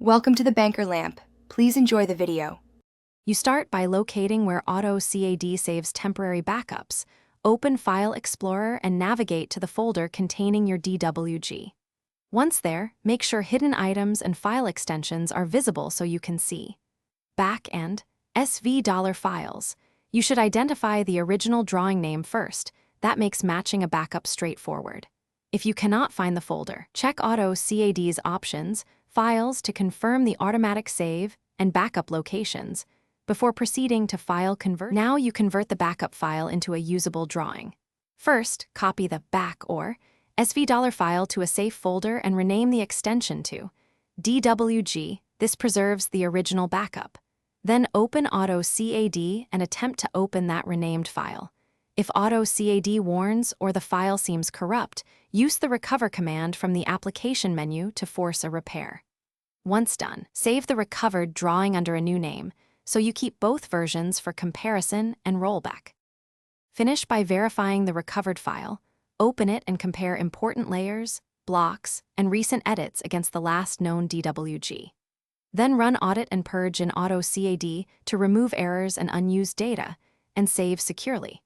Welcome to the Banker Lamp. Please enjoy the video. You start by locating where Autocad saves temporary backups. Open File Explorer and navigate to the folder containing your DWG. Once there, make sure hidden items and file extensions are visible so you can see. Back and $SV files. You should identify the original drawing name first. That makes matching a backup straightforward. If you cannot find the folder, check Autocad's options, files to confirm the automatic save and backup locations before proceeding to file convert. Now you convert the backup file into a usable drawing. First, copy the back or $SV file to a safe folder and rename the extension to DWG. This preserves the original backup. Then open Autocad and attempt to open that renamed file. If Autocad warns or the file seems corrupt, use the recover command from the application menu to force a repair. Once done, save the recovered drawing under a new name, so you keep both versions for comparison and rollback. Finish by verifying the recovered file, open it and compare important layers, blocks, and recent edits against the last known DWG. Then run Audit and Purge in Autocad to remove errors and unused data, and save securely.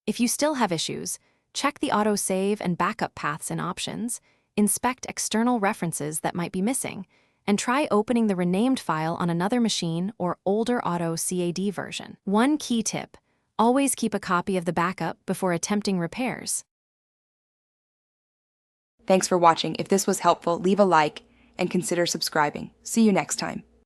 If you still have issues, check the autosave and backup paths in Options, inspect external references that might be missing, and try opening the renamed file on another machine or older Autocad version. One key tip: always keep a copy of the backup before attempting repairs. Thanks for watching. If this was helpful, leave a like and consider subscribing. See you next time.